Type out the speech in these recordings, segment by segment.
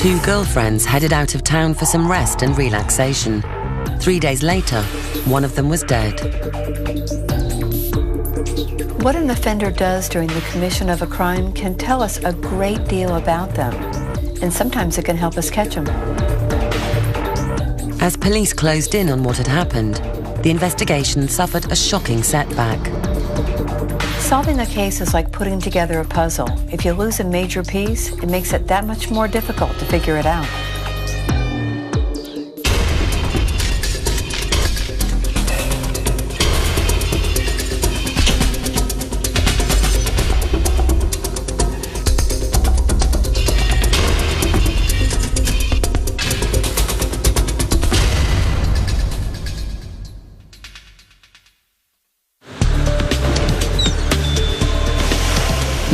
Two girlfriends headed out of town for some rest and relaxation. 3 days later, one of them was dead. What an offender does during the commission of a crime can tell us a great deal about them, and sometimes it can help us catch them. As police closed in on what had happened, the investigation suffered a shocking setback. Solving a case is like putting together a puzzle. If you lose a major piece, it makes it that much more difficult to figure it out.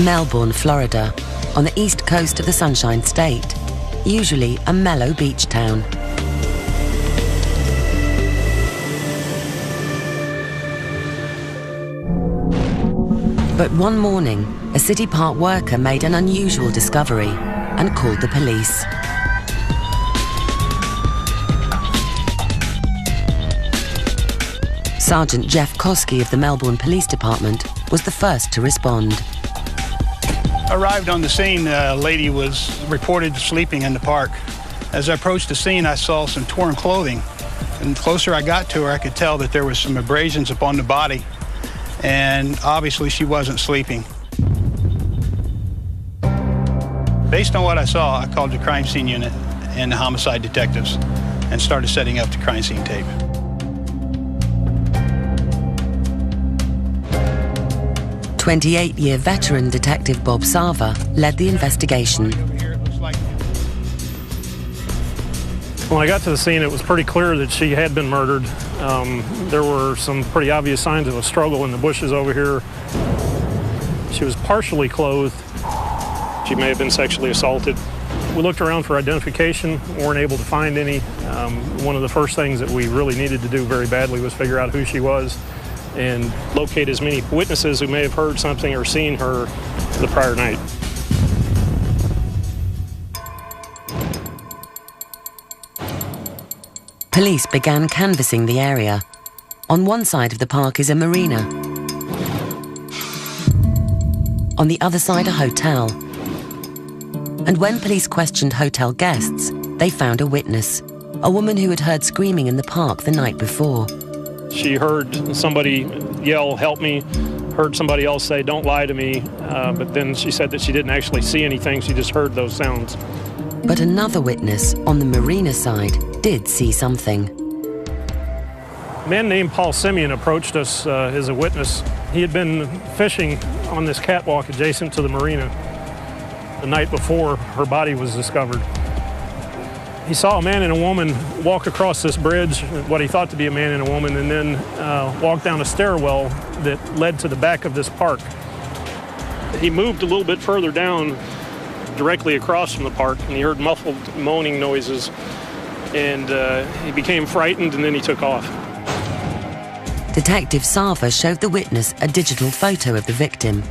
Melbourne, Florida, on the east coast of the Sunshine State, usually a mellow beach town. But one morning, a city park worker made an unusual discovery and called the police. Sergeant Jeff Koski of the Melbourne Police Department was the first to respond. Arrived on the scene, a lady was reported sleeping in the park. As I approached the scene, I saw some torn clothing. And the closer I got to her, I could tell that there was some abrasions upon the body. And obviously she wasn't sleeping. Based on what I saw, I called the crime scene unit and the homicide detectives and started setting up the crime scene tape. 28-year veteran detective Bob Sava led the investigation. When I got to the scene, it was pretty clear that she had been murdered. There were some pretty obvious signs of a struggle in the bushes over here. She was partially clothed. She may have been sexually assaulted. We looked around for identification, weren't able to find any. One of the first things that we really needed to do very badly was figure out who she was and locate as many witnesses who may have heard something or seen her the prior night. Police began canvassing the area. On one side of the park is a marina. On the other side, a hotel. And when police questioned hotel guests, they found a witness, a woman who had heard screaming in the park the night before. She heard somebody yell, "Help me," heard somebody else say, "Don't lie to me," but then she said that she didn't actually see anything, she just heard those sounds. But another witness on the marina side did see something. A man named Paul Simeon approached us as a witness. He had been fishing on this catwalk adjacent to the marina the night before her body was discovered. He saw a man and a woman walk across this bridge, what he thought to be a man and a woman, and then walk down a stairwell that led to the back of this park. He moved a little bit further down, directly across from the park, and he heard muffled moaning noises, and he became frightened, and then he took off. Detective Sava showed the witness a digital photo of the victim,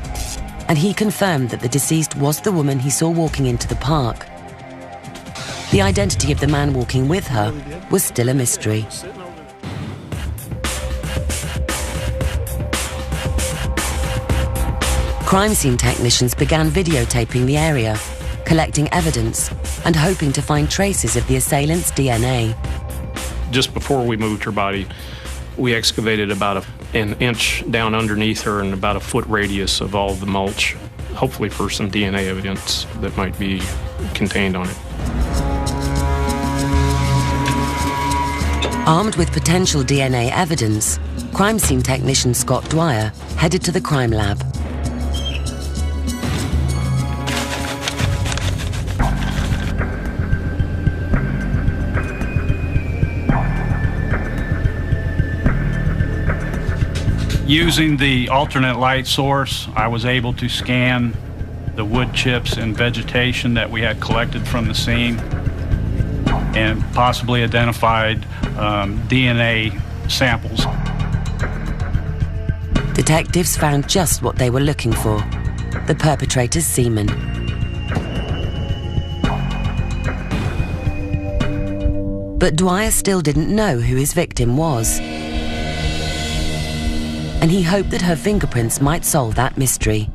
and he confirmed that the deceased was the woman he saw walking into the park. The identity of the man walking with her was still a mystery. Crime scene technicians began videotaping the area, collecting evidence and hoping to find traces of the assailant's DNA. Just before we moved her body, we excavated about an inch down underneath her and about a foot radius of all the mulch, hopefully for some DNA evidence that might be contained on it. Armed with potential DNA evidence, crime scene technician Scott Dwyer headed to the crime lab. Using the alternate light source, I was able to scan the wood chips and vegetation that we had collected from the scene and possibly identified DNA samples. Detectives found just what they were looking for, the perpetrator's semen. But Dwyer still didn't know who his victim was. And he hoped that her fingerprints might solve that mystery.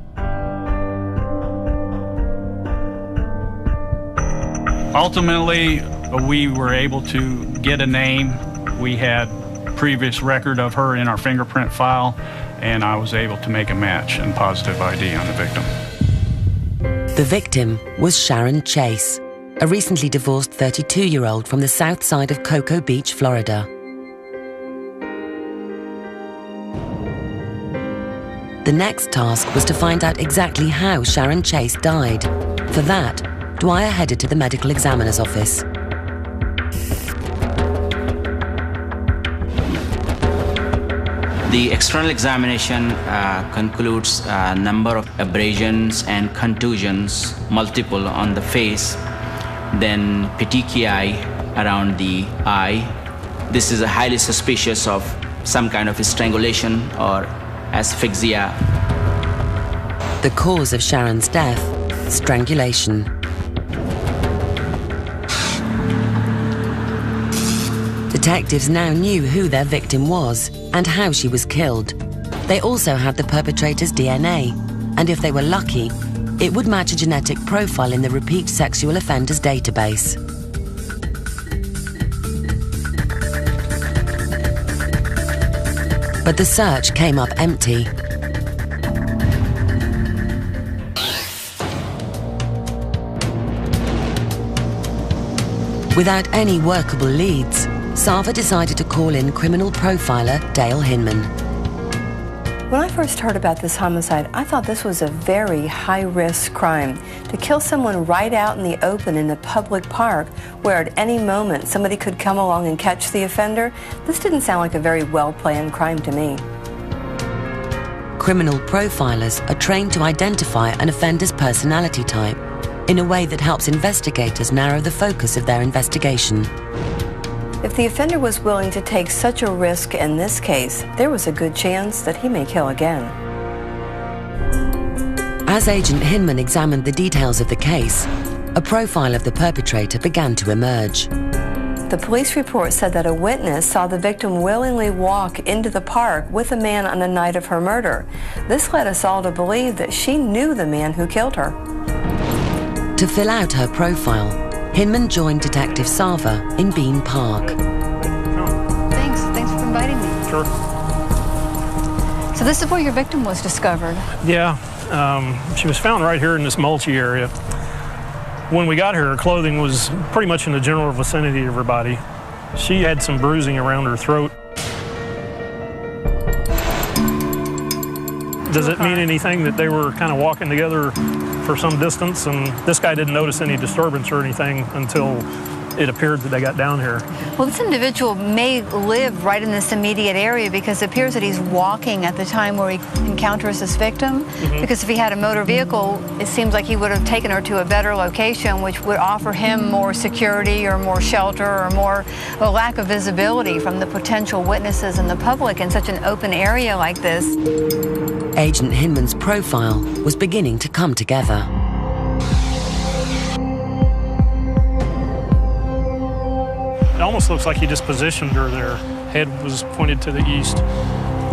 Ultimately, we were able to get a name. We had previous record of her in our fingerprint file, and I was able to make a match and positive ID on the victim. The victim was Sharon Chase, a recently divorced 32-year-old from the south side of Cocoa Beach, Florida. The next task was to find out exactly how Sharon Chase died. For that, Dwyer headed to the medical examiner's office. The external examination concludes a number of abrasions and contusions, multiple on the face, then petechiae around the eye. This is highly suspicious of some kind of strangulation or asphyxia. The cause of Sharon's death, strangulation. Detectives now knew who their victim was and how she was killed. They also had the perpetrator's DNA, and if they were lucky, it would match a genetic profile in the repeat sexual offenders database. But the search came up empty. Without any workable leads, Sava decided to call in criminal profiler Dale Hinman. When I first heard about this homicide, I thought this was a very high-risk crime. To kill someone right out in the open in a public park where at any moment somebody could come along and catch the offender, this didn't sound like a very well-planned crime to me. Criminal profilers are trained to identify an offender's personality type in a way that helps investigators narrow the focus of their investigation. If the offender was willing to take such a risk in this case, there was a good chance that he may kill again. As Agent Hinman examined the details of the case, a profile of the perpetrator began to emerge. The police report said that a witness saw the victim willingly walk into the park with a man on the night of her murder. This led us all to believe that she knew the man who killed her. To fill out her profile, Hinman joined Detective Sava in Bean Park. Thanks for inviting me. Sure. So this is where your victim was discovered. Yeah, she was found right here in this mulchy area. When we got here, her clothing was pretty much in the general vicinity of her body. She had some bruising around her throat. Does it mean anything that they were kind of walking together for some distance, and this guy didn't notice any disturbance or anything until it appeared that they got down here? Well, this individual may live right in this immediate area because it appears that he's walking at the time where he encounters this victim. Because if he had a motor vehicle, it seems like he would have taken her to a better location, which would offer him more security or more shelter or more a lack of visibility from the potential witnesses and the public in such an open area like this. Agent Hinman's profile was beginning to come together. It almost looks like he just positioned her there. Head was pointed to the east.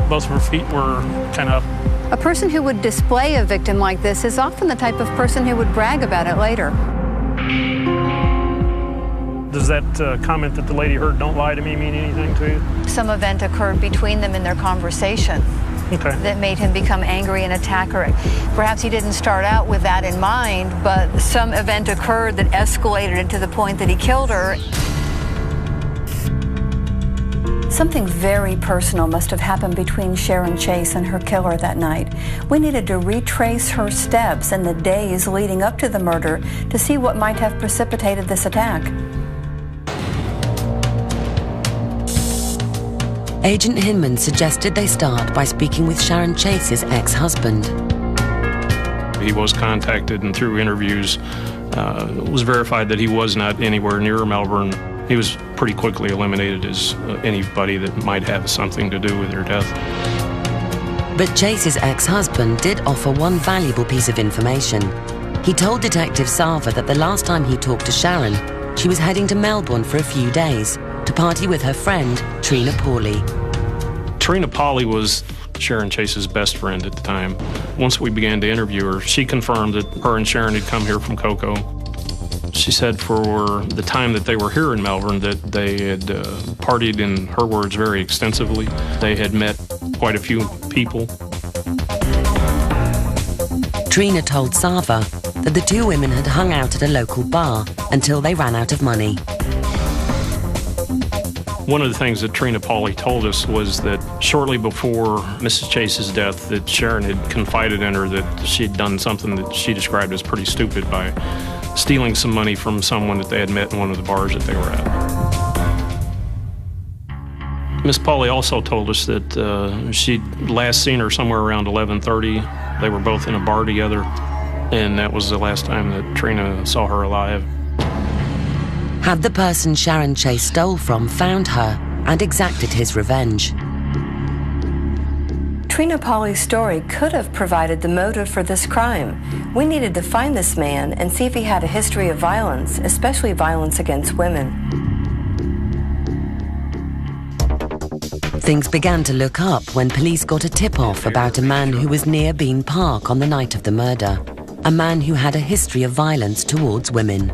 Both of her feet were kind of up. A person who would display a victim like this is often the type of person who would brag about it later. Does that comment that the lady heard, "Don't lie to me," mean anything to you? Some event occurred between them in their conversation. Okay. That made him become angry and attack her. Perhaps he didn't start out with that in mind, but some event occurred that escalated it to the point that he killed her. Something very personal must have happened between Sharon Chase and her killer that night. We needed to retrace her steps in the days leading up to the murder to see what might have precipitated this attack. Agent Hinman suggested they start by speaking with Sharon Chase's ex-husband. He was contacted, and through interviews, it was verified that he was not anywhere near Melbourne. He was pretty quickly eliminated as anybody that might have something to do with her death. But Chase's ex-husband did offer one valuable piece of information. He told Detective Sava that the last time he talked to Sharon, she was heading to Melbourne for a few days to party with her friend, Trina Pawley. Trina Pawley was Sharon Chase's best friend at the time. Once we began to interview her, she confirmed that her and Sharon had come here from Cocoa. She said for the time that they were here in Melbourne that they had partied, in her words, very extensively. They had met quite a few people. Trina told Sava that the two women had hung out at a local bar until they ran out of money. One of the things that Trina Pawley told us was that shortly before Mrs. Chase's death, that Sharon had confided in her that she had done something that she described as pretty stupid by stealing some money from someone that they had met in one of the bars that they were at. Miss Pawley also told us that she'd last seen her somewhere around 11:30. They were both in a bar together, and that was the last time that Trina saw her alive. Had the person Sharon Chase stole from found her and exacted his revenge? Trina Pawley's story could have provided the motive for this crime. We needed to find this man and see if he had a history of violence, especially violence against women. Things began to look up when police got a tip-off about a man who was near Bean Park on the night of the murder. A man who had a history of violence towards women.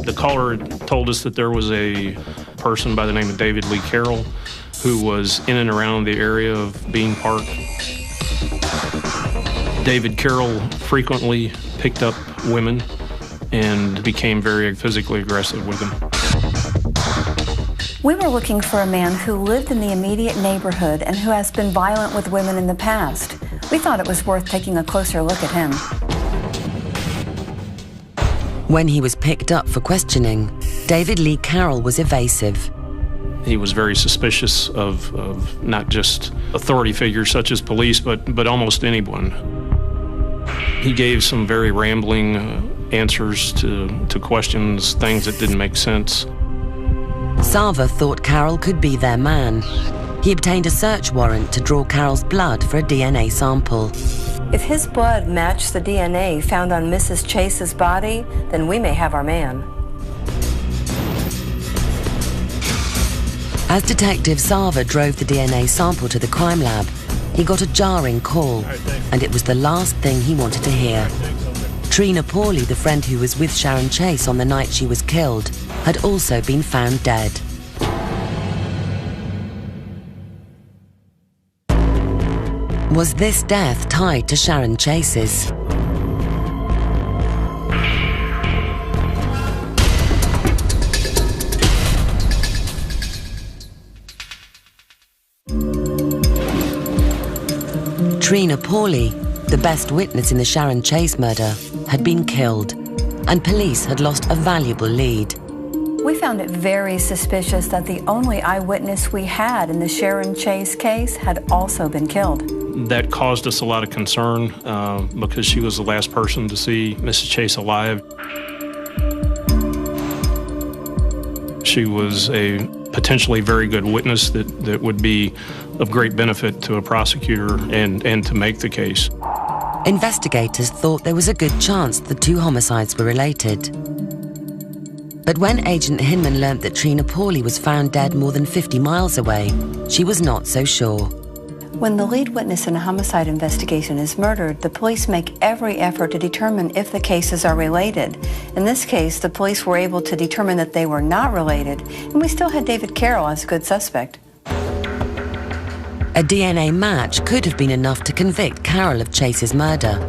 The caller told us that there was a person by the name of David Lee Carroll who was in and around the area of Bean Park. David Carroll frequently picked up women and became very physically aggressive with them. We were looking for a man who lived in the immediate neighborhood and who has been violent with women in the past. We thought it was worth taking a closer look at him. When he was picked up for questioning, David Lee Carroll was evasive. He was very suspicious of not just authority figures such as police, but almost anyone. He gave some very rambling answers to questions, things that didn't make sense. Sava thought Carroll could be their man. He obtained a search warrant to draw Carroll's blood for a DNA sample. If his blood matched the DNA found on Mrs. Chase's body, then we may have our man. As Detective Sava drove the DNA sample to the crime lab, he got a jarring call, and it was the last thing he wanted to hear. Trina Pawley, the friend who was with Sharon Chase on the night she was killed, had also been found dead. Was this death tied to Sharon Chase's? Trina Pawley, the best witness in the Sharon Chase murder, had been killed, and police had lost a valuable lead. We found it very suspicious that the only eyewitness we had in the Sharon Chase case had also been killed. That caused us a lot of concern because she was the last person to see Mrs. Chase alive. She was a potentially very good witness that would be of great benefit to a prosecutor and to make the case. Investigators thought there was a good chance the two homicides were related. But when Agent Hinman learned that Trina Pawley was found dead more than 50 miles away, she was not so sure. When the lead witness in a homicide investigation is murdered, the police make every effort to determine if the cases are related. In this case, the police were able to determine that they were not related, and we still had David Carroll as a good suspect. A DNA match could have been enough to convict Carroll of Chase's murder.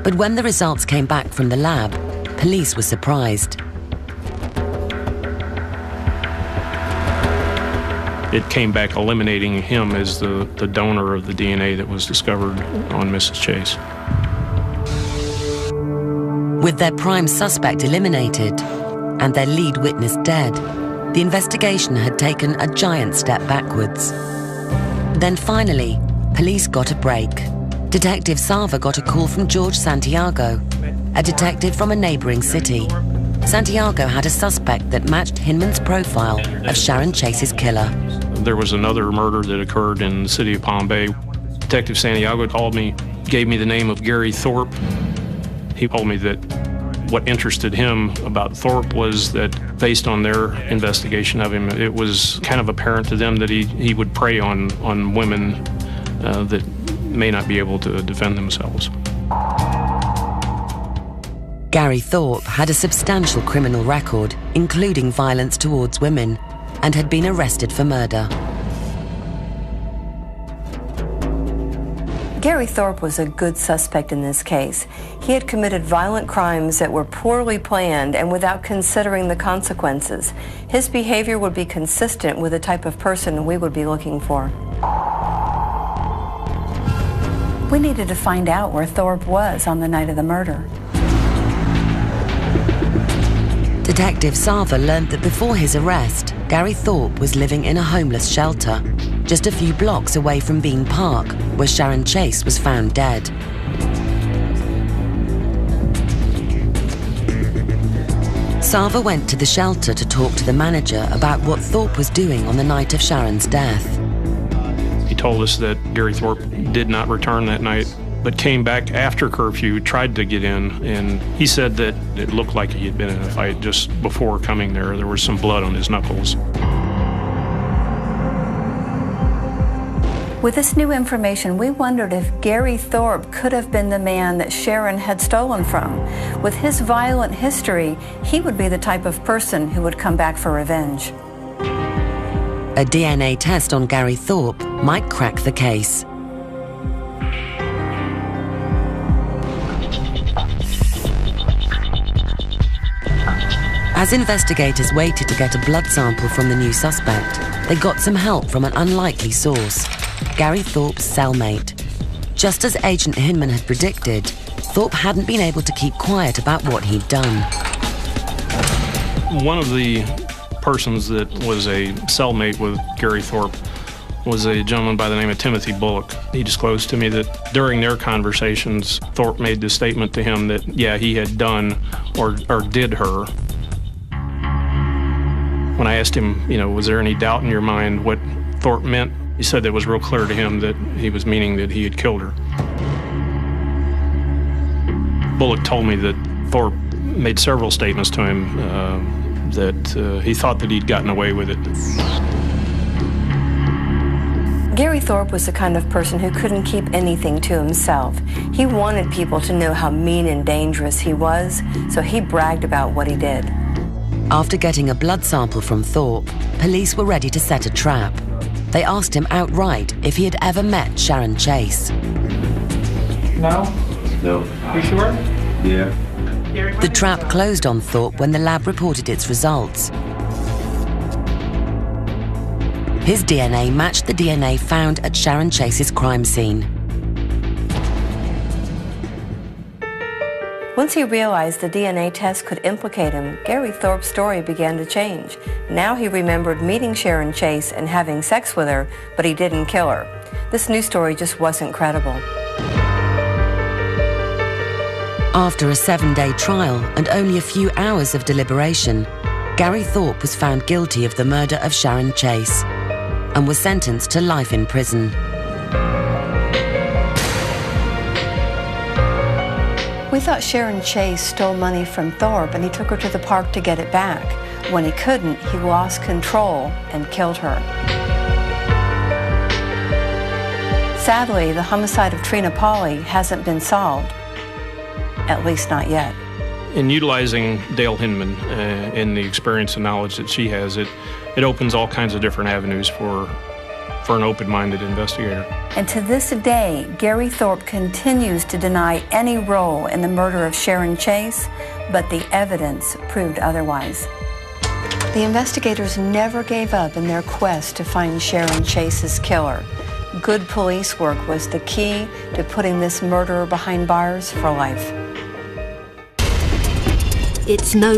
But when the results came back from the lab, police were surprised. It came back eliminating him as the donor of the DNA that was discovered on Mrs. Chase. With their prime suspect eliminated and their lead witness dead, the investigation had taken a giant step backwards. Then finally, police got a break. Detective Sava got a call from George Santiago, a detective from a neighboring city. Santiago had a suspect that matched Hinman's profile of Sharon Chase's killer. There was another murder that occurred in the city of Palm Bay. Detective Santiago called me, gave me the name of Gary Thorpe. He told me that What interested him about Thorpe was that, based on their investigation of him, it was kind of apparent to them that he would prey on women that may not be able to defend themselves. Gary Thorpe had a substantial criminal record, including violence towards women, and had been arrested for murder. Gary Thorpe was a good suspect in this case. He had committed violent crimes that were poorly planned and without considering the consequences. His behavior would be consistent with the type of person we would be looking for. We needed to find out where Thorpe was on the night of the murder. Detective Sava learned that before his arrest, Gary Thorpe was living in a homeless shelter, just a few blocks away from Bean Park, where Sharon Chase was found dead. Sava went to the shelter to talk to the manager about what Thorpe was doing on the night of Sharon's death. He told us that Gary Thorpe did not return that night, but came back after curfew, tried to get in, and he said that it looked like he had been in a fight just before coming there. There was some blood on his knuckles. With this new information, we wondered if Gary Thorpe could have been the man that Sharon had stolen from. With his violent history, he would be the type of person who would come back for revenge. A DNA test on Gary Thorpe might crack the case. As investigators waited to get a blood sample from the new suspect, they got some help from an unlikely source: Gary Thorpe's cellmate. Just as Agent Hinman had predicted, Thorpe hadn't been able to keep quiet about what he'd done. One of the persons that was a cellmate with Gary Thorpe was a gentleman by the name of Timothy Bullock. He disclosed to me that during their conversations, Thorpe made the statement to him that, yeah, he had done or did her. When I asked him, was there any doubt in your mind what Thorpe meant, he said it was real clear to him that he was meaning that he had killed her. Bullock told me that Thorpe made several statements to him that he thought that he'd gotten away with it. Gary Thorpe was the kind of person who couldn't keep anything to himself. He wanted people to know how mean and dangerous he was, so he bragged about what he did. After getting a blood sample from Thorpe, police were ready to set a trap. They asked him outright if he had ever met Sharon Chase. No? No. You sure? Yeah. The trap closed on Thorpe when the lab reported its results. His DNA matched the DNA found at Sharon Chase's crime scene. Once he realized the DNA test could implicate him, Gary Thorpe's story began to change. Now he remembered meeting Sharon Chase and having sex with her, but he didn't kill her. This new story just wasn't credible. After a 7-day trial and only a few hours of deliberation, Gary Thorpe was found guilty of the murder of Sharon Chase and was sentenced to life in prison. We thought Sharon Chase stole money from Thorpe and he took her to the park to get it back. When he couldn't, he lost control and killed her. Sadly, the homicide of Trina Pauly hasn't been solved, at least not yet. In utilizing Dale Hinman and the experience and knowledge that she has, it opens all kinds of different avenues for an open-minded investigator. And to this day, Gary Thorpe continues to deny any role in the murder of Sharon Chase, but the evidence proved otherwise. The investigators never gave up in their quest to find Sharon Chase's killer. Good police work was the key to putting this murderer behind bars for life. It's no